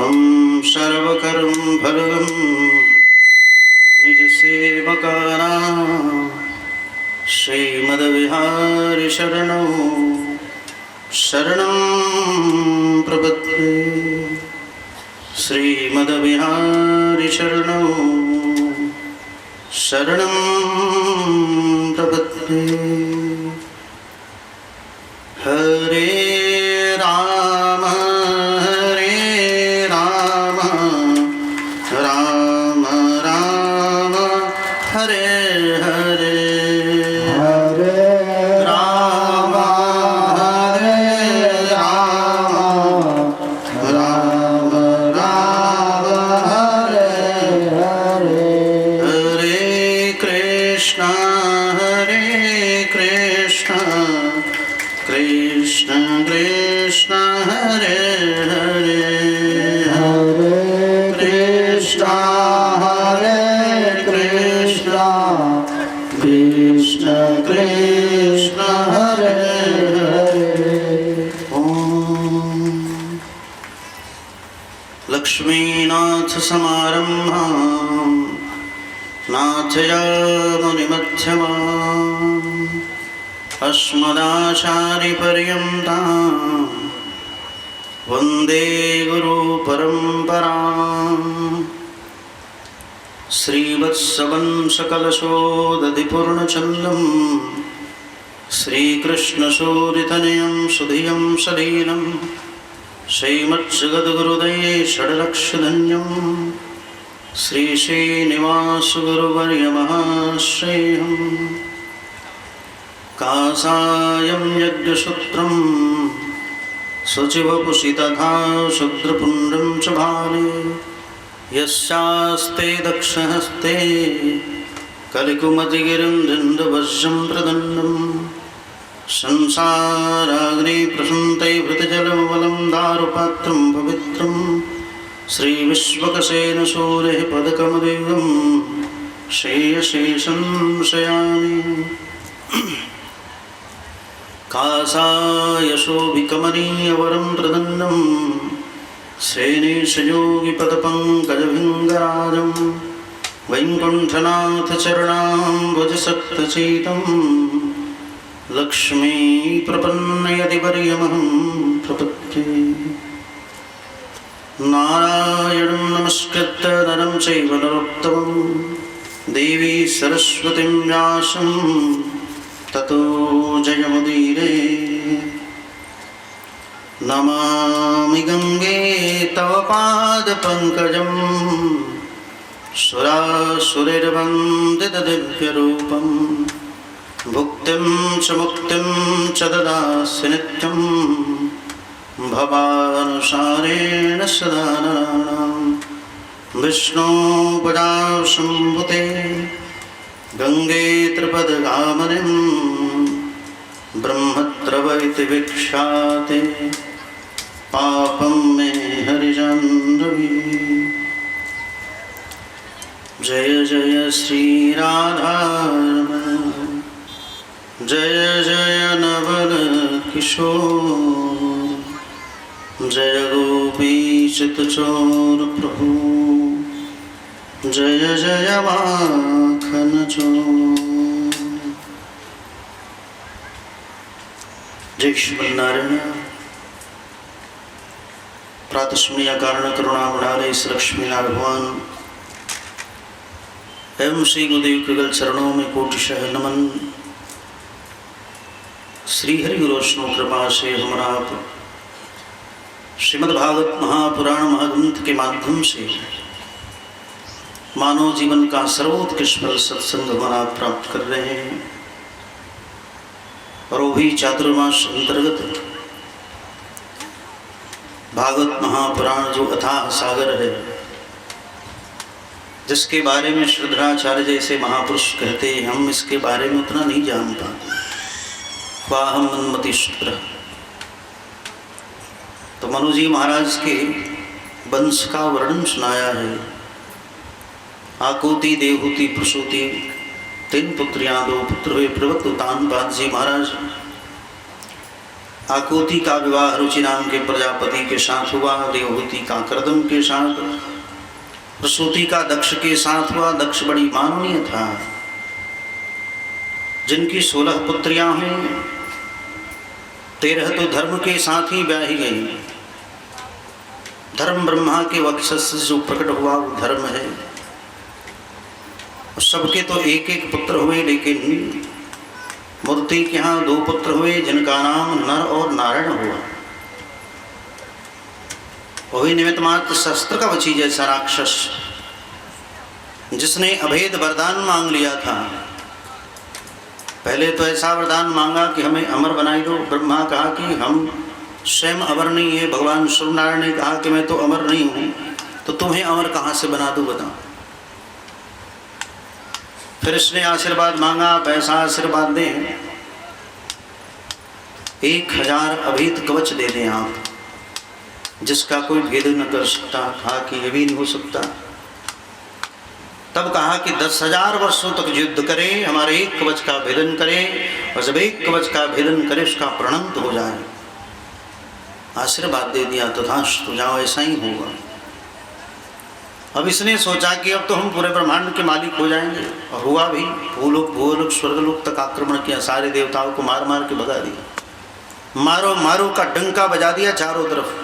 त्वं सर्वकर्मफलं निजसेवकानां श्रीमद्विहारी शरणं प्रपद्ये। श्रीमद्विहारी शरणं प्रपद्ये। हरे राम राम राम हरे हरे, हरे राम राम राम हरे हरे। हरे कृष्ण कृष्ण कृष्ण हरे हरे, हरे कृष्ण कृष्ण कृष्ण हरे हरे। ओम लक्ष्मीनाथ समारंभां नाथयामुनिमध्यमाम् अस्मदाचार्यपर्यन्तां वन्दे गुरुपरम्पराम्। श्रीवत्सवंशकलशोदधिपूर्णचन्द्रं श्रीकृष्णसूरितनयं सुधियं सलीलं श्रीमत्सद्गुरुदये षड्लक्षधन्यं श्रीश्रीनिवासगुरुवर्यमहाश्रयम्। कासायं यज्ञसूत्रं शुचिवपुषि तथा शुद्रपुण्ड्रं च भाले, यस्यास्ते दक्षहस्ते कलिकुमतिगिरिं दण्डवज्रं प्रदण्डं। संसाराग्निप्रसन्ते भृतजलमवलं दारुपात्रं पवित्रं, श्रीविश्वकसेनसूरेः पदकमदिव्यं श्रेयशेषं शयामि। कासाय शोभिकमनीयवरं प्रदन्नं श्रेणीशयोगिपदपङ्कजभृङ्गराजं, वैकुण्ठनाथचरणाम्बुजसक्तचेतं लक्ष्मीप्रपन्नयतिवर्यमहं प्रपद्ये। नारायणं नमस्कृत्य नरं चैव नरोत्तमं, देवी सरस्वतीं व्यासं ततो जयमुदीरे। नमामि गंगे तव पादपङ्कजं, सुरासुरैर्वन्दितदिव्यरूपं, भुक्तिं च मुक्तिं च ददासि नित्यं, भवानुसारेण सदा नराणां। विष्णुपदाशम्भुते गंगे त्रिपदगामिनीं, ब्रह्मत्रवैति वीक्षाते पापं मे हरिचन्द्रवी। जय जय श्री राधारमण, जय जय नवल किशोर, जय गोपीचितचोर प्रभु, जय जय माखन चोर। जय श्रीमन्नारायण। प्रातस्मय कारण करुणामणालय लक्ष्मीनारायण भगवान एवं श्री गुरुदेव के गल चरणों में कोटिशः नमन। श्री हरि गुरु वैष्णव कृपा से हमारा श्रीमद्भागवत महापुराण महाग्रंथ के माध्यम से मानव जीवन का सर्वोत्कृष्ट फल सत्संग हमारा प्राप्त कर रहे हैं, और वो भी चातुर्मास अंतर्गत भागवत महापुराण जो अथाह सागर है, जिसके बारे में श्रद्धाचार्य जैसे महापुरुष कहते हैं, हम इसके बारे में उतना नहीं जान पाते। वाहम मन्मति शुक्र। तो मनु जी महाराज के वंश का वर्णन सुनाया है। आकुति देवहूति प्रसूति 3 पुत्रियां, 2 पुत्र हुए। प्रवक्त तानपाद जी महाराज आकुति का विवाह रुचि नाम के प्रजापति के साथ हुआ, देवहूति का कर्दम के साथ, प्रसूति का दक्ष के साथ हुआ। दक्ष बड़ी माननीय था, जिनकी 16 पुत्रियां हुई, 13 तो धर्म के साथ ही ब्याही गई। धर्म ब्रह्मा के वक्षस से जो प्रकट हुआ वो धर्म है। सबके तो एक एक पुत्र हुए, लेकिन मूर्ति के यहाँ 2 पुत्र हुए, जिनका नाम नर और नारायण हुआ। वही निमित्त मात्र शस्त्र का वची जैसा राक्षस, जिसने अभेद वरदान मांग लिया था। पहले तो ऐसा वरदान मांगा कि हमें अमर बनाई दो। ब्रह्मा कहा कि हम स्वयं अमर नहीं है। भगवान सूर्यनारायण ने कहा कि मैं तो अमर नहीं हूँ, तो तुम्हें अमर कहाँ से बना दूँ बताओ। फिर इसने आशीर्वाद मांगा, आप ऐसा आशीर्वाद दें 1000 अभेद कवच दे दें आप, जिसका कोई भेद न कर सकता। कहा कि ये भी नहीं हो सकता। तब कहा कि 10,000 वर्षों तक युद्ध करे, हमारे एक कवच का भेदन करे, और जब एक कवच का भेदन करे उसका प्रणंत हो जाए। आशीर्वाद दे दिया, तथास्तु, जाओ ऐसा ही होगा। अब इसने सोचा कि अब तो हम पूरे ब्रह्मांड के मालिक हो जाएंगे, और हुआ भी। भूलोक भूलोक स्वर्गलोक तक आक्रमण किया, सारे देवताओं को मार मार के भगा दिया। मारो मारो का डंका बजा दिया चारों तरफ।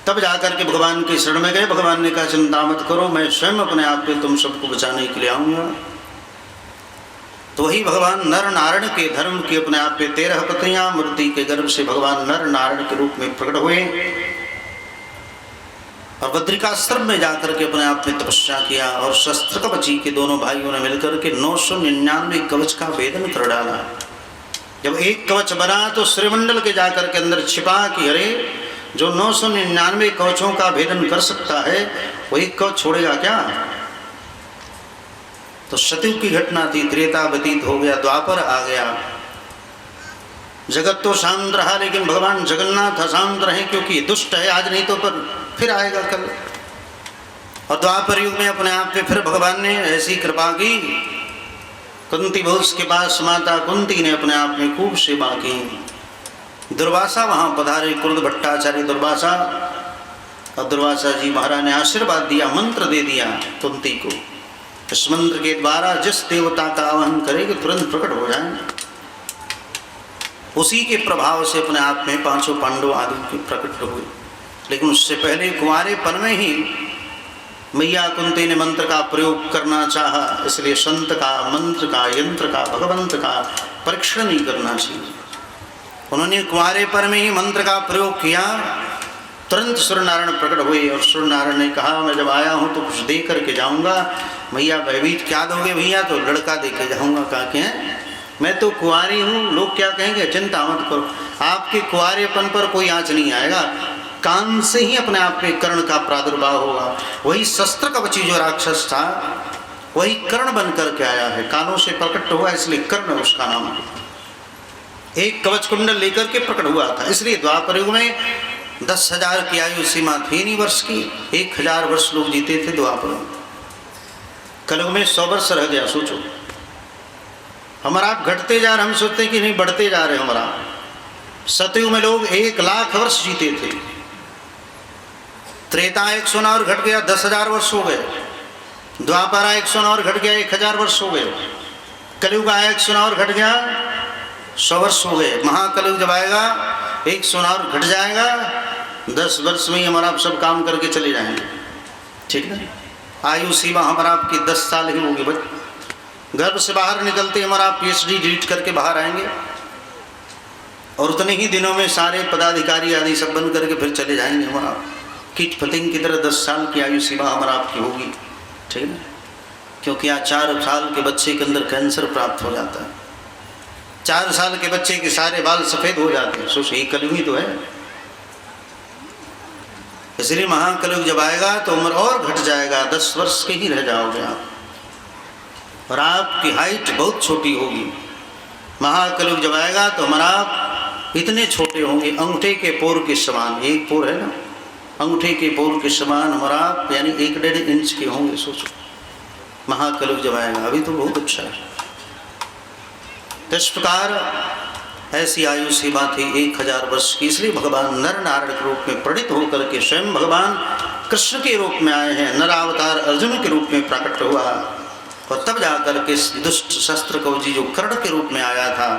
तब जाकर के भगवान के शरण में गए। भगवान ने कहा चिंता मत करो, मैं स्वयं अपने आप पे तुम सबको बचाने के लिए आऊँगा। तो वही भगवान नर नारायण के धर्म की अपने आप पे 13 पत्नियां, मूर्ति के गर्भ से भगवान नर नारायण के रूप में प्रकट हुए, और बद्रिकाश्रम में जाकर के अपने आप में तपस्या किया। और शस्त्र कवची के दोनों भाइयों ने मिलकर के 999 कवच का भेदन कर डाला। जब एक कवच बना तो श्रीमंडल के जाकर के अंदर छिपा कि अरे जो 999 कवचों का भेदन कर सकता है वो एक कवच छोड़ेगा क्या। तो सतयुग की घटना थी, त्रेता व्यतीत हो गया, द्वापर आ गया। जगत तो शांत रहा, लेकिन भगवान जगन्नाथ अशांत रहे, क्योंकि दुष्ट है आज, नहीं तो पर फिर आएगा कल। और द्वापर युग में अपने आप पे फिर भगवान ने ऐसी कृपा की। कुंती भोज के पास माता कुंती ने अपने आप में खूब सेवा की। दुर्वासा वहाँ पधारे, कुरुद भट्टाचार्य दुर्वासा, और दुर्वासा जी महाराज ने आशीर्वाद दिया, मंत्र दे दिया कुंती को। इस मंत्र के द्वारा जिस देवता का आवाहन करेगी तुरंत प्रकट हो जाएंगे। उसी के प्रभाव से अपने आप में 5 पांडव आदि के प्रकट हुए। लेकिन उससे पहले कुंवारेपन में ही मैया कुंती ने मंत्र का प्रयोग करना चाहा, इसलिए संत का, मंत्र का, यंत्र का, भगवंत का परीक्षण नहीं करना चाहिए। उन्होंने कुंवारेपन में ही मंत्र का प्रयोग किया। तुरंत सूर्यनारायण प्रकट हुए, और सूर्यनारायण ने कहा मैं जब आया हूँ तो कुछ दे करके जाऊँगा। मैया भयभीत, क्या दोगे भैया? तो लड़का दे के जाऊँगा। कहा कि मैं तो कुंवारी हूँ, लोग क्या कहेंगे? चिंता मत करो, आपके कुंवारेपन पर कोई आँच नहीं आएगा। कान से ही अपने आप पे कर्ण का प्रादुर्भाव होगा। वही शस्त्र कवची जो राक्षस था वही कर्ण बन करके आया है, कानों से प्रकट हुआ, इसलिए कर्ण उसका नाम है। एक कवच कुंडल लेकर के प्रकट हुआ था। इसलिए द्वापर युग में 10,000 की आयु सीमा थी नहीं वर्ष की, 1000 वर्ष लोग जीते थे द्वापर में। कलयुग में 100 वर्ष रह गया। सोचो, हमारा घटते जा रहे, हम सोचते कि नहीं बढ़ते जा रहे हमारा। सतयुग में लोग 1,00,000 वर्ष जीते थे। त्रेता 100 और घट गया, 10,000 वर्ष हो गए। द्वापरा 100 और घट गया, 1,000 वर्ष हो गए। कलयुग आया, 100 और घट गया, 100 वर्ष हो गए। महाकलयुग जब आएगा 100 और घट जाएगा, 10 वर्ष में ही हमारा आप सब काम करके चले जाएंगे। ठीक है, आयु सीमा हमारा आपकी 10 साल ही होगी। बच गर्भ से बाहर निकलते हमारा PhD डिलीट करके बाहर आएंगे, और उतने ही दिनों में सारे पदाधिकारी आदि सब बन करके फिर चले जाएंगे। हमारा कीट पतंग की तरह 10 साल की आयु सीमा हमारा आपकी होगी। ठीक है ना, क्योंकि आज 4 साल के बच्चे के अंदर कैंसर प्राप्त हो जाता है। 4 साल के बच्चे के सारे बाल सफ़ेद हो जाते हैं। सोच, ये कलयुग ही तो है। इसलिए महाकलयुग जब आएगा तो उम्र और घट जाएगा, 10 वर्ष के ही रह जाओगे आप, और आपकी हाइट बहुत छोटी होगी। महाकलयुग जब आएगा तो हमारा आप इतने छोटे होंगे, अंगूठे के पोर के समान। एक पोर है ना, अंगूठे के पोर के समान हमारा आप, यानी 1-1.5 इंच के होंगे। सोचो, महाकलयुग जब आएगा। अभी तो बहुत अच्छा है। तो इस प्रकार ऐसी आयु सीमा थी 1000 वर्ष की। इसलिए भगवान नर नारायण के रूप में प्रणीत होकर के स्वयं भगवान कृष्ण के रूप में आए हैं, नरावतार अर्जुन के रूप में प्रकट हुआ। और तब जाकर के दुष्ट शस्त्र कवची जो कर्ण के रूप में आया था,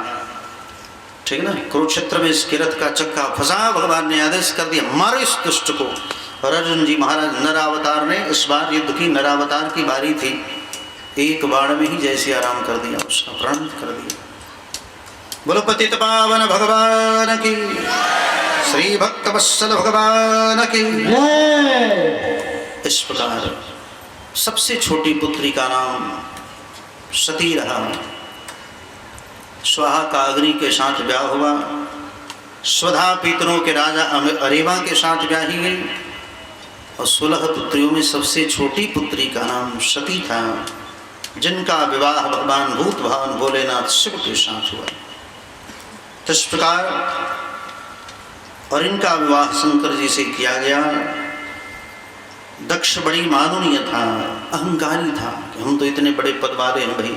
ठीक ना, कुरुक्षेत्र में इसके रथ का चक्का फंसा, भगवान ने आदेश कर दिया मारो इस दुष्ट को। और अर्जुन जी महाराज नरावतार ने, इस बार युद्ध की नरावतार की बारी थी, एक बाण में ही जैसे आराम कर दिया, उसका प्राण कर दिया। बोलो पतित पावन भगवान की, श्री भक्त वत्सल भगवान की। इस प्रकार सबसे छोटी पुत्री का नाम सती रहा। स्वाहा का अग्नि के साथ ब्याह हुआ, स्वधा पितरों के राजा अरेवा के साथ ब्याही गई। और 16 पुत्रियों में सबसे छोटी पुत्री का नाम सती था, जिनका विवाह भगवान भूत भावन भोलेनाथ शिव के साथ हुआ। तो इस प्रकार और इनका विवाह शंकर जी से किया गया। दक्ष बड़ी माननीय था, अहंकारी था कि हम तो इतने बड़े पद वाले हैं भाई,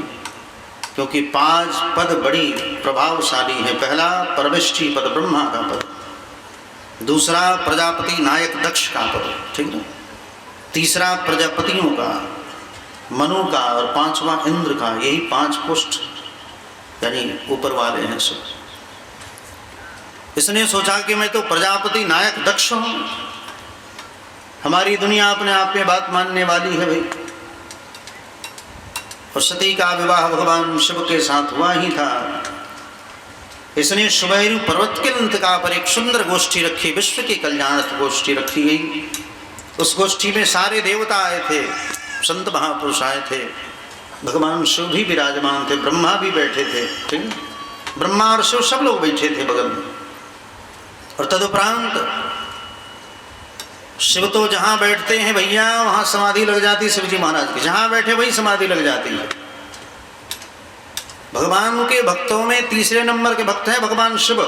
क्योंकि 5 पद बड़ी प्रभावशाली है। पहला परमेष्ठी पद ब्रह्मा का पद, दूसरा प्रजापति नायक दक्ष का पद, ठीक है, तीसरा प्रजापतियों का, मनु का, और 5वां इंद्र का। यही 5 पुष्ट यानी ऊपर वाले हैं सब। इसने सोचा कि मैं तो प्रजापति नायक दक्ष हूं, हमारी दुनिया अपने आप में बात मानने वाली है भाई। और सती का विवाह भगवान शिव के साथ हुआ ही था। इसने सुमेरु पर्वत के अंतका पर एक सुंदर गोष्ठी रखी, विश्व की कल्याणार्थ गोष्ठी रखी गई। उस गोष्ठी में सारे देवता आए थे, संत महापुरुष आए थे, भगवान शिव भी विराजमान थे, ब्रह्मा भी बैठे थे, ठीक है, ब्रह्मा और शिव सब लोग बैठे थे बगल में। और तदुपरांत शिव तो जहां बैठते हैं भैया वहां समाधि लग जाती शिव जी महाराज की, जहां बैठे वही समाधि लग जाती है। भगवान के भक्तों में तीसरे नंबर के भक्त हैं भगवान शिव।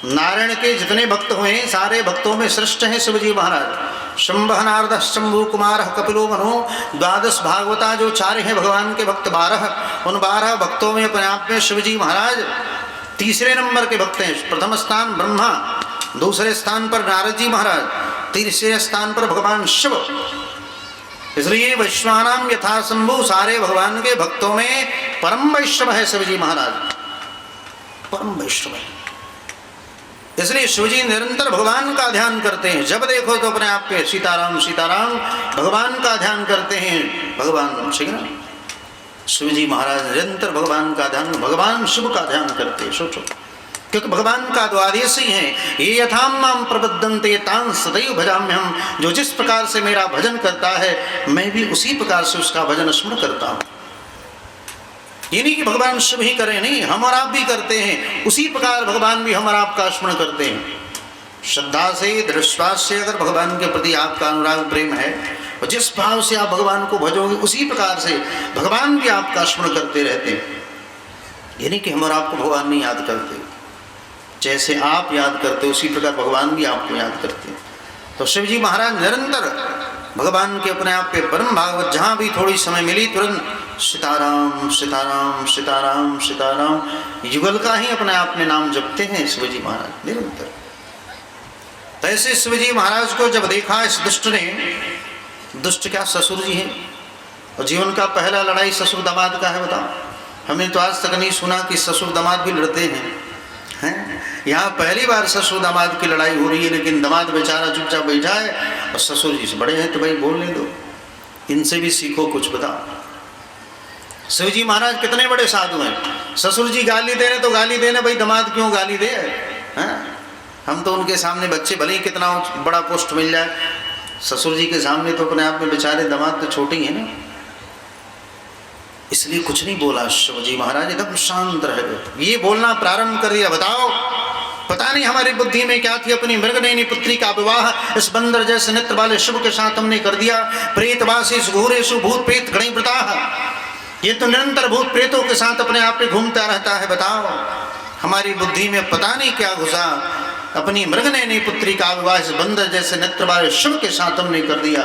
नारायण के जितने भक्त हुए सारे भक्तों में श्रेष्ठ हैं शिव जी महाराज। शंभः नारदः शंभु कुमारः कपिलो मनो, 12 भागवता जो 4 हैं भगवान के भक्त 12, उन 12 भक्तों में अपने आप में शिव जी महाराज तीसरे नंबर के भक्त हैं। प्रथम स्थान ब्रह्मा, दूसरे स्थान पर नारद जी महाराज, तीसरे स्थान पर भगवान शिव। इसलिए वैश्वानाम यथा शंभु, सारे भगवान के भक्तों में परम वैष्णव है शिव जी महाराज, परम वैष्णव है। इसलिए शिव जी निरंतर भगवान का ध्यान करते हैं। जब देखो तो अपने आप पे सीताराम सीताराम भगवान का ध्यान करते हैं। भगवान शिव जी महाराज निरंतर भगवान का ध्यान, भगवान शिव का ध्यान करते हैं। सोचो, क्योंकि भगवान का द्वादेश ही है, ये यथाम माम प्रबद्धन्ते तां सदैव भजाम्यहम्। जो जिस प्रकार से मेरा भजन करता है मैं भी उसी प्रकार से उसका भजन स्मरण करता हूँ। ये नहीं कि भगवान शिव ही करें, नहीं, हम और आप भी करते हैं। उसी प्रकार भगवान भी हम और आपका स्मरण करते हैं। श्रद्धा से, दृढ़विश्वास से अगर भगवान के प्रति आपका अनुराग प्रेम है और जिस भाव से आप भगवान को भजोगे उसी प्रकार से भगवान भी आपका स्मरण करते रहते हैं। ये नहीं कि हम और आपको भगवान नहीं याद करते, जैसे आप याद करते उसी प्रकार भगवान भी आपको याद करते हैं। तो शिव जी महाराज निरंतर भगवान के अपने आप पे परम भागवत, जहाँ भी थोड़ी समय मिली तुरंत सीताराम सीताराम सीताराम सीताराम युगल का ही अपने आप में नाम जपते हैं शिव जी महाराज निरंतर। तो ऐसे शिव जी महाराज को जब देखा इस दुष्ट ने, दुष्ट क्या ससुर जी हैं, और जीवन का पहला लड़ाई ससुर दामाद का है। बताओ, हमने तो आज तक नहीं सुना कि ससुर दामाद भी लड़ते हैं। यहाँ पहली बार ससुर दामाद की लड़ाई हो रही है, लेकिन दामाद बेचारा चुपचाप बैठा है और ससुर जी से बड़े हैं तो भाई बोलने दो, इनसे भी सीखो कुछ। बताओ, शिव जी महाराज कितने बड़े साधु हैं। ससुर जी गाली दे रहे तो गाली देने, भाई दामाद क्यों गाली दे। हम तो उनके सामने बच्चे, भले ही कितना बड़ा पोस्ट मिल जाए, ससुर जी के सामने तो अपने आप में बेचारे दामाद तो छोटे ही है ना। इसलिए कुछ नहीं बोला शिव जी महाराज, एकदम शांत रह गए। ये बोलना प्रारंभ कर दिया, बताओ पता नहीं हमारी बुद्धि में क्या थी, अपनी मृगनयनी पुत्री का विवाह इस बंदर जैसे नेत्र वाले शिव के साथ हमने कर दिया। प्रेतवासेषु घोरेषु भूत प्रेत गणैर्वृताः, ये तो निरंतर भूत प्रेतों के साथ अपने आप में घूमता रहता है। बताओ हमारी बुद्धि में पता नहीं क्या घुसा, अपनी मृगनयनी पुत्री का विवाह इस बंदर जैसे नेत्र वाले शिव के साथ हमने कर दिया,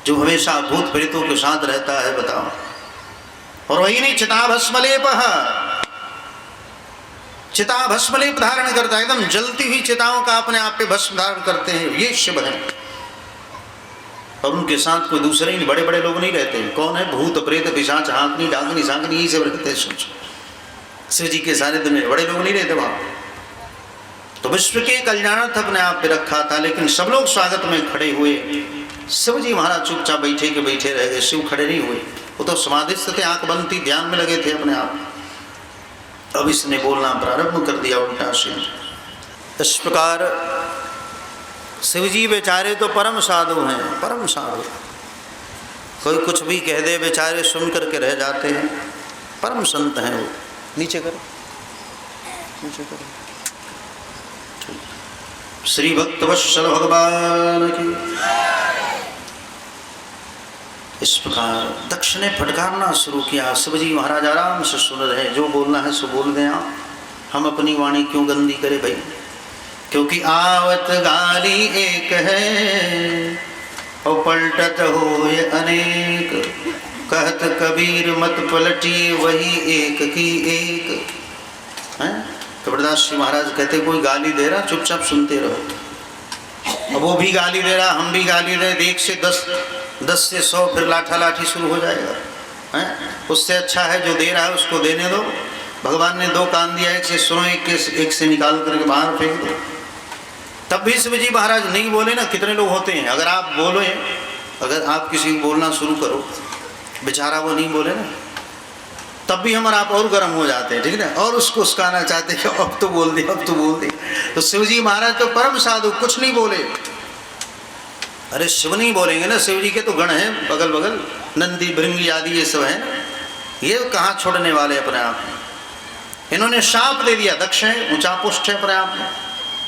जो हमेशा भूत प्रेतों के साथ रहता है। बताओ, और वही नहीं चिताभस्मलेपः, चिता भस्म लेप धारण करता है, एकदम जलती हुई चिताओं का अपने आप पे भस्म धारण करते हैं, ये शिव है। और उनके साथ कोई दूसरे ही बड़े बड़े लोग नहीं रहते। कौन है? भूत प्रेत पिशाच हाकनी डाकनी सांकनी, यही सब रहते हैं। सोचो शिव जी के सानिध्य में बड़े लोग नहीं रहते वहां। तो विश्व के कल्याणार्थ अपने आप पे रखा था, लेकिन सब लोग स्वागत में खड़े हुए। शिव जी महाराज चुपचाप बैठे के बैठे रह गए, शिव खड़े नहीं हुए। वो तो समाधिस्थ थे, आंख बंद थी, ध्यान में लगे थे अपने आप। अब इसने बोलना प्रारंभ कर दिया उल्टा शिव। इस प्रकार शिव जी बेचारे तो परम साधु हैं, परम साधु। कोई कुछ भी कह दे बेचारे सुन करके रह जाते हैं, परम संत हैं वो। नीचे करो, नीचे करो। श्री भक्तवत्सल भगवान की। इस प्रकार दक्ष ने फटकारना शुरू किया। शिवजी महाराज आराम से सुन रहे, जो बोलना है सो बोल दें आप, हम अपनी वाणी क्यों गंदी करें भाई। क्योंकि आवत गाली एक है और पलटत हो ये अनेक, कहत कबीर मत पलटिए वही एक की एक। कबीरदास जी महाराज कहते कोई गाली दे रहा चुपचाप सुनते रहो। अब वो भी गाली दे रहा, हम भी गाली दे, एक से 10 से 100 फिर लाठा लाठी शुरू हो जाएगा। उससे अच्छा है जो दे रहा है उसको देने दो। भगवान ने 2 कान दिया, एक से सुनो, एक से निकाल करके बाहर फेंक दो। तब भी शिवजी महाराज नहीं बोले ना। कितने लोग होते हैं, अगर आप बोलो, अगर आप किसी को बोलना शुरू करो, बेचारा वो नहीं बोले ना, तब भी हम और आप और गर्म हो जाते हैं, ठीक है ना, और उसको उसकाना चाहते हैं कि अब तो बोल दे, अब तो बोल दे। तो शिवजी महाराज तो परम साधु, कुछ नहीं बोले। अरे शिव नहीं बोलेंगे ना, शिव जी के तो गण हैं बगल बगल, नंदी भृंगी आदि ये सब है, ये कहाँ छोड़ने वाले अपने आप में। इन्होंने शाप दे दिया। दक्ष है, ऊंचा पुष्ट है अपने आप में।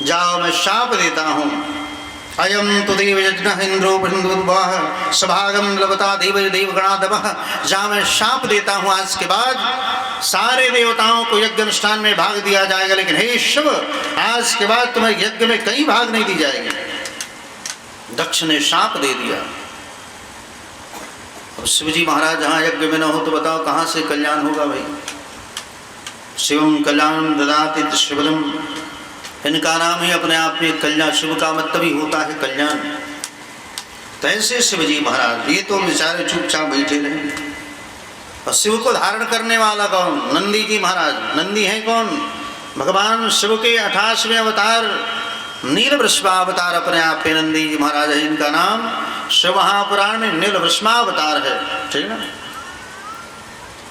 जाओ मैं शाप देता हूँ। अयम तो देव यज्ञ इंद्रो बृंदुर्वाह सभागम लवता देव देवगणादवः। जहाँ मैं शाप देता हूँ, आज के बाद सारे देवताओं को यज्ञ अनुष्ठान में भाग दिया जाएगा, लेकिन हे शिव, आज के बाद तुम्हें यज्ञ में कहीं भाग नहीं दी जाएगी। दक्ष ने शाप दे दिया। अब शिवजी महाराज जहाँ यज्ञ में न हो तो बताओ कहाँ से कल्याण होगा भाई। शिवम कल्याण ददाति शिवदम, इनका नाम ही अपने आप में कल्याण। शिव का मतलब ही होता है कल्याण। तो ऐसे शिवजी महाराज ये तो बेचारे चुपचाप बैठे रहे। और शिव को धारण करने वाला कौन? नंदी जी महाराज। नंदी है कौन? भगवान शिव के 28वें अवतार नीलवृषभावतार अपने आप पे नंदी जी महाराज है। इनका नाम शिव महापुराण में नीलवृषभावतार है, ठीक है ना।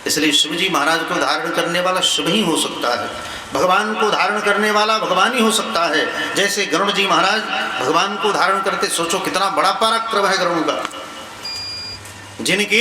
इसलिए शिवजी महाराज को धारण करने वाला शिव ही हो सकता है, भगवान को धारण करने वाला भगवान ही हो सकता है। जैसे गरुड़ जी महाराज भगवान को धारण करते, सोचो कितना बड़ा पराक्रम है गरुड़ का, जिनकी